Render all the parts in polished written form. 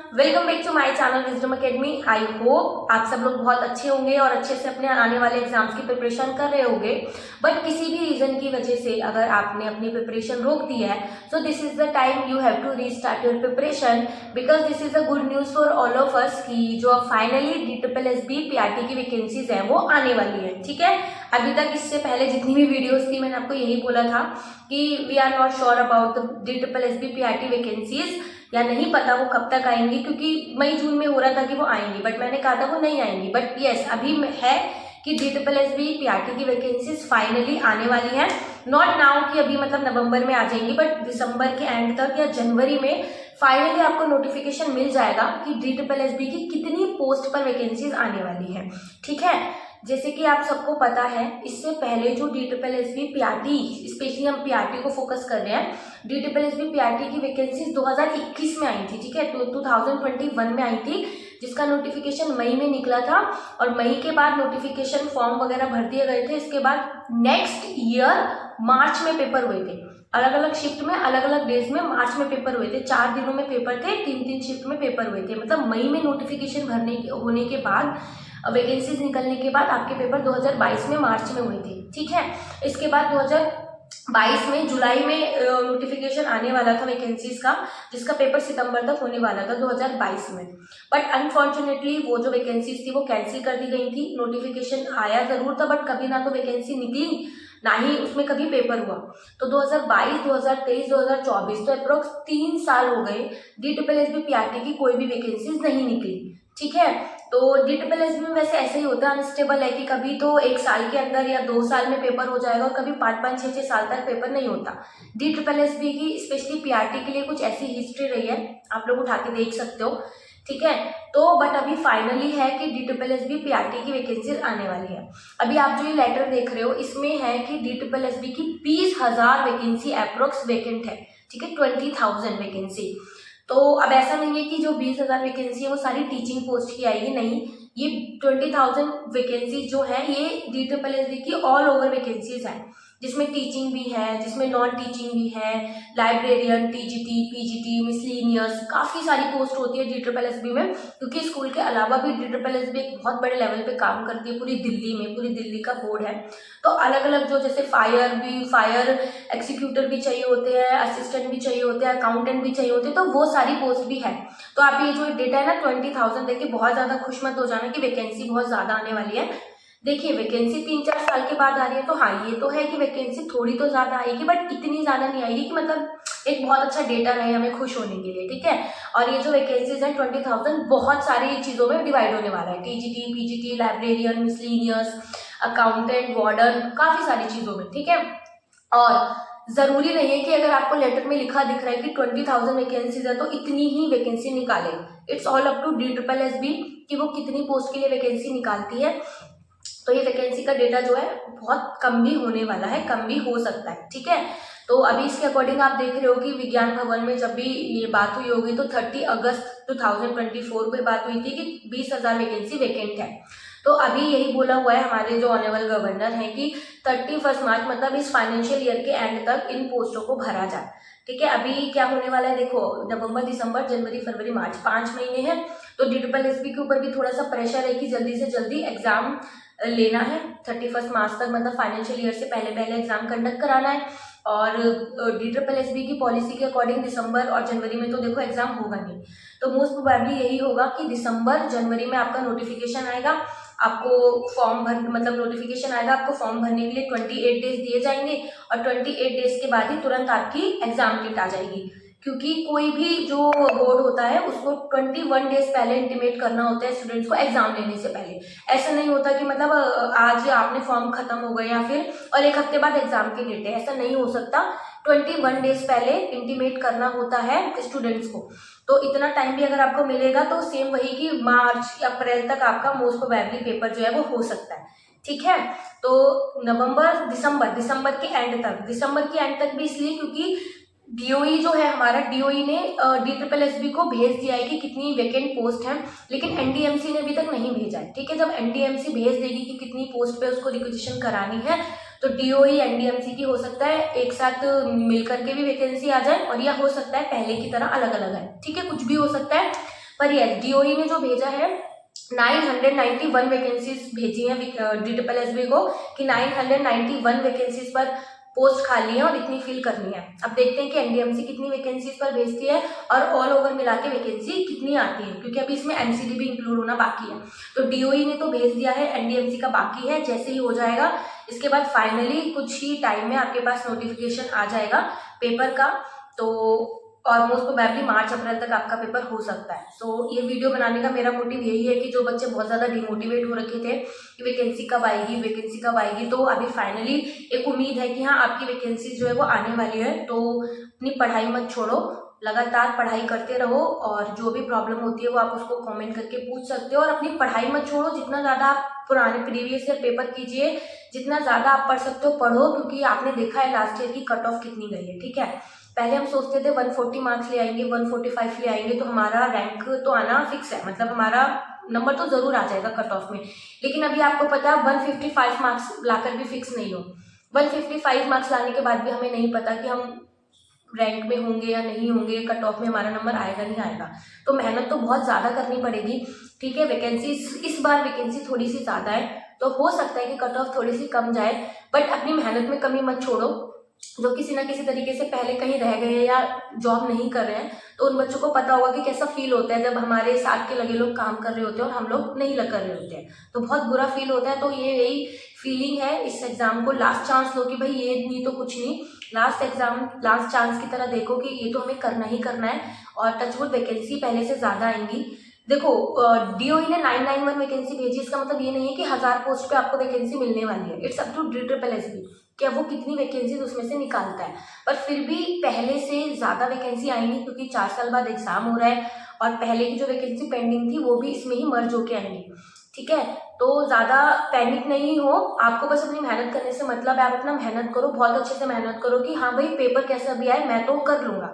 Welcome back to my channel Wisdom Academy. I hope आप सब लोग बहुत अच्छे होंगे और अच्छे से अपने आने वाले एग्जाम्स की प्रिपरेशन कर रहे होंगे। बट किसी भी रीजन की वजह से अगर आपने अपनी प्रिपरेशन रोक दी है, so this is the time you have to restart your preparation, because this is a good news for all of us कि जो अब फाइनली DSSB PRT की वैकेंसीज है वो आने वाली है। ठीक है, अभी तक इससे पहले जितनी भी वीडियोस थी मैंने आपको यही बोला था कि we are not sure about the DSSB PRT vacancies, या नहीं पता वो कब तक आएंगी, क्योंकि मई जून में हो रहा था कि वो आएंगी, बट मैंने कहा था वो नहीं आएंगी। बट यस, अभी है कि DSSB PRT की वैकेंसीज फाइनली आने वाली है। नॉट नाउ कि अभी मतलब नवंबर में आ जाएंगी, बट दिसंबर के एंड तक या जनवरी में फाइनली आपको नोटिफिकेशन मिल जाएगा कि DSSB की कितनी पोस्ट पर वैकेंसीज आने वाली है। ठीक है, जैसे कि आप सबको पता है, इससे पहले जो DSSB PRT, स्पेशली हम PRT को फोकस कर रहे हैं, DSSB PRT की वैकेंसीज 2021 में आई थी। ठीक है, तो 2021 में आई थी, जिसका नोटिफिकेशन मई में निकला था और मई के बाद नोटिफिकेशन फॉर्म वगैरह भर दिए गए थे। इसके बाद नेक्स्ट ईयर मार्च में पेपर हुए थे, अलग अलग शिफ्ट में अलग अलग डेज में मार्च में पेपर हुए थे। 4 दिनों में पेपर थे, 3 शिफ्ट में पेपर हुए थे। मतलब मई में नोटिफिकेशन होने के बाद, वैकेंसीज निकलने के बाद आपके पेपर 2022 में मार्च में हुए थे। ठीक है, इसके बाद 2022 में जुलाई में नोटिफिकेशन आने वाला था वैकेंसीज का, जिसका पेपर सितंबर तक होने वाला था 2022 में। बट अनफॉर्चुनेटली वो जो वैकेंसीज थी वो कैंसिल कर दी गई थी। नोटिफिकेशन आया जरूर था, बट कभी ना तो वैकेंसी निकली, ना ही उसमें कभी पेपर हुआ। तो 2022, 2023, 2024 तो अप्रोक्स 3 साल हो गए DSSB PRT की कोई भी वैकेंसीज नहीं निकली। ठीक है, तो DSSB में वैसे ऐसे ही होता है, अनस्टेबल है कि कभी तो 1 साल के अंदर या 2 साल में पेपर हो जाएगा और कभी 5-5, 6-6 साल तक पेपर नहीं होता। DSSB की स्पेशली PRT के लिए कुछ ऐसी हिस्ट्री रही है, आप लोग उठा के देख सकते हो। ठीक है, तो बट अभी फाइनली है कि DSSB PRT की वैकेंसीज आने वाली है। अभी आप जो ये लेटर देख रहे हो, इसमें है कि DSSB की 20,000 वैकेंसी अप्रोक्स वैकेंट है। ठीक है, 20,000 वैकेंसी। तो अब ऐसा नहीं है कि जो 20,000 वैकेंसी है वो सारी टीचिंग पोस्ट की आएगी, नहीं, ये 20,000 वैकेंसी जो है ये DSSB की ऑल ओवर वैकेंसीज है, जिसमें टीचिंग भी है, जिसमें नॉन टीचिंग भी है, लाइब्रेरियन, TGT, PGT, मिसलिनियस, काफ़ी सारी पोस्ट होती है DSSB में, क्योंकि स्कूल के अलावा भी DSSB एक बहुत बड़े लेवल पे काम करती है पूरी दिल्ली में, पूरी दिल्ली का बोर्ड है। तो अलग अलग जो, जैसे फायर एग्जीक्यूटिव भी चाहिए होते हैं, असिस्टेंट भी चाहिए होते हैं, अकाउंटेंट भी चाहिए होते हैं, तो वो सारी पोस्ट भी है। तो आप ये जो डेटा है ना 20,000 देखिए, बहुत ज़्यादा खुश मत हो जाना कि वैकेंसी बहुत ज़्यादा आने वाली है। देखिए, वैकेंसी 3-4 साल के बाद आ रही है, तो हाँ ये तो है कि वैकेंसी थोड़ी तो ज्यादा आएगी, बट इतनी ज्यादा नहीं आएगी कि मतलब एक बहुत अच्छा डेटा रहे हमें खुश होने के लिए। ठीक है, और ये जो वैकेंसीज है 20,000 बहुत सारी चीजों में डिवाइड होने वाला है, TGT, PGT, librarian, miscellaneous, accountant, warden, काफी सारी चीजों में। ठीक है, और जरूरी नहीं है कि अगर आपको लेटर में लिखा दिख रहा है कि 20,000 वैकेंसीज है तो इतनी ही वैकेंसी निकाले। It's all up to DSSB कि वो कितनी पोस्ट के लिए वैकेंसी निकालती है। तो ये वैकेंसी का डेटा जो है बहुत कम भी होने वाला है, कम भी हो सकता है। ठीक है, तो अभी इसके अकॉर्डिंग आप देख रहे हो कि विज्ञान भवन में जब भी ये बात हुई होगी तो 30 अगस्त 2024 को बात हुई थी कि 20,000 वैकेंसी वैकेंट है। तो अभी यही बोला हुआ है हमारे जो ऑनरेबल गवर्नर हैं कि 31 मार्च मतलब इस फाइनेंशियल ईयर के एंड तक इन पोस्टों को भरा जाए। ठीक है, अभी क्या होने वाला है देखो, नवंबर, दिसंबर, जनवरी, फरवरी, मार्च, 5 महीने हैं। तो DSSB के ऊपर भी थोड़ा सा प्रेशर है कि जल्दी से जल्दी एग्जाम लेना है। 31 मार्च तक मतलब फाइनेंशियल ईयर से पहले पहले एग्जाम कंडक्ट कराना है। और DSSB की पॉलिसी के अकॉर्डिंग दिसंबर और जनवरी में तो देखो एग्जाम होगा नहीं, तो मोस्ट प्रोबेबली यही होगा कि दिसंबर जनवरी में आपका नोटिफिकेशन आएगा, आपको फॉर्म भर मतलब नोटिफिकेशन आएगा, आपको फॉर्म भरने के लिए 28 डेज दिए जाएंगे और 28 डेज के बाद ही तुरंत आपकी एग्जाम डेट आ जाएगी। क्योंकि कोई भी जो बोर्ड होता है उसको 21 डेज पहले इंटीमेट करना होता है स्टूडेंट्स को एग्जाम लेने से पहले। ऐसा नहीं होता कि मतलब आज आपने फॉर्म खत्म हो गया फिर और 1 हफ्ते बाद एग्जाम की डेट है, ऐसा नहीं हो सकता। 21 डेज पहले इंटीमेट करना होता है स्टूडेंट्स को। तो इतना टाइम भी अगर आपको मिलेगा तो सेम वही कि मार्च या अप्रैल तक आपका मोस्ट प्रोबेबली पेपर जो है वो हो सकता है। ठीक है, तो नवंबर, दिसंबर के एंड तक भी इसलिए क्योंकि DOE जो है हमारा, DOE ने DSSB को भेज दिया है कि कितनी वैकेंट पोस्ट है, लेकिन NDMC ने अभी तक नहीं भेजा है। ठीक है, जब NDMC भेज देगी कि कितनी पोस्ट पे उसको रिक्वेजिशन करानी है, तो DOE NDMC की हो सकता है एक साथ मिल करके भी वैकेंसी आ जाए, और या हो सकता है पहले की तरह अलग अलग है। ठीक है, कुछ भी हो सकता है। पर यस, डीओई ने जो भेजा है 991 वैकेंसीज भेजी हैं DSSB को कि 991 वैकेंसीज पर पोस्ट खाली है और इतनी फिल करनी है। अब देखते हैं कि एनडीएमसी कितनी वैकेंसीज पर भेजती है और ऑल ओवर मिला के वैकेंसी कितनी आती है, क्योंकि अभी इसमें एमसीडी भी इंक्लूड होना बाकी है। तो डीओई ने तो भेज दिया है, एनडीएमसी का बाकी है। जैसे ही हो जाएगा इसके बाद फाइनली कुछ ही टाइम में आपके पास नोटिफिकेशन आ जाएगा पेपर का। तो ऑलमोस्ट प्रोबेबली मार्च अप्रैल तक आपका पेपर हो सकता है। सो ये वीडियो बनाने का मेरा मोटिव यही है कि जो बच्चे बहुत ज़्यादा डिमोटिवेट हो रखे थे कि वैकेंसी कब आएगी, वैकेंसी कब आएगी, तो अभी फाइनली एक उम्मीद है कि हाँ आपकी वैकेंसी जो है वो आने वाली है। तो अपनी पढ़ाई मत छोड़ो, लगातार पढ़ाई करते रहो और जो भी प्रॉब्लम होती है वो आप उसको कमेंट करके पूछ सकते हो। और अपनी पढ़ाई मत छोड़ो, जितना ज़्यादा आप पुराने प्रीवियस ईयर पेपर कीजिए, जितना ज़्यादा आप पढ़ सकते हो पढ़ो, क्योंकि आपने देखा है लास्ट ईयर की कट ऑफ कितनी गई है। ठीक है, पहले हम सोचते थे 140 मार्क्स ले आएंगे, 145 ले आएंगे तो हमारा रैंक तो आना फिक्स है, मतलब हमारा नंबर तो जरूर आ जाएगा कट ऑफ में। लेकिन अभी आपको पता है 155 मार्क्स लाकर भी फिक्स नहीं हो। 155 मार्क्स लाने के बाद भी हमें नहीं पता कि हम रैंक में होंगे या नहीं होंगे, कट ऑफ में हमारा नंबर आएगा नहीं आएगा। तो मेहनत तो बहुत ज़्यादा करनी पड़ेगी। ठीक है, वैकेंसी इस बार वैकेंसी थोड़ी सी ज़्यादा है तो हो सकता है कि कट ऑफ थोड़ी सी कम जाए, बट अपनी मेहनत में कमी मत छोड़ो। जो किसी ना किसी तरीके से पहले कहीं रह गए हैं या जॉब नहीं कर रहे हैं, तो उन बच्चों को पता होगा कि कैसा फील होता है जब हमारे साथ के लगे लोग काम कर रहे होते हैं और हम लोग नहीं कर रहे होते हैं, तो बहुत बुरा फील होता है। तो ये यही फीलिंग है, इस एग्जाम को लास्ट चांस लो कि भाई ये नहीं तो कुछ नहीं, लास्ट एग्जाम लास्ट चांस की तरह देखो कि ये तो हमें करना ही करना है। और टचवुड वैकेंसी पहले से ज़्यादा आएंगी। देखो डीओई ने 991 वैकेंसी भेजी, इसका मतलब ये नहीं है कि 1000 पोस्ट पे आपको वैकेंसी मिलने वाली है। इट्स अप टू DSSB क्या वो कितनी वैकेंसी उसमें से निकालता है, पर फिर भी पहले से ज़्यादा वैकेंसी आएंगी क्योंकि 4 साल बाद एग्जाम हो रहा है और पहले की जो वैकेंसी पेंडिंग थी वो भी इसमें ही मर्ज होके आएंगी। ठीक है, तो ज़्यादा पैनिक नहीं हो, आपको बस अपनी मेहनत करने से मतलब है। आप अपना मेहनत करो, बहुत अच्छे से मेहनत करो कि हाँ भाई पेपर कैसा भी आए मैं तो कर लूँगा।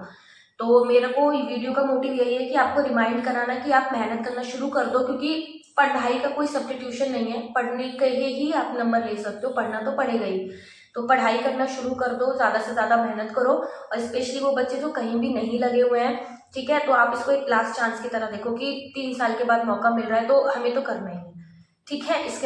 तो मेरे को वीडियो का मोटिव यही है कि आपको रिमाइंड कराना कि आप मेहनत करना शुरू कर दो, क्योंकि पढ़ाई का कोई सब्स्टिट्यूशन नहीं है, पढ़ने के ही आप नंबर ले सकते हो, पढ़ना तो पड़ेगा ही। तो पढ़ाई करना शुरू कर दो, ज़्यादा से ज़्यादा मेहनत करो, और स्पेशली वो बच्चे जो कहीं भी नहीं लगे हुए हैं, ठीक है, तो आप इसको एक लास्ट चांस की तरह देखो कि 3 साल के बाद मौका मिल रहा है तो हमें तो करना ही है। ठीक है, इसके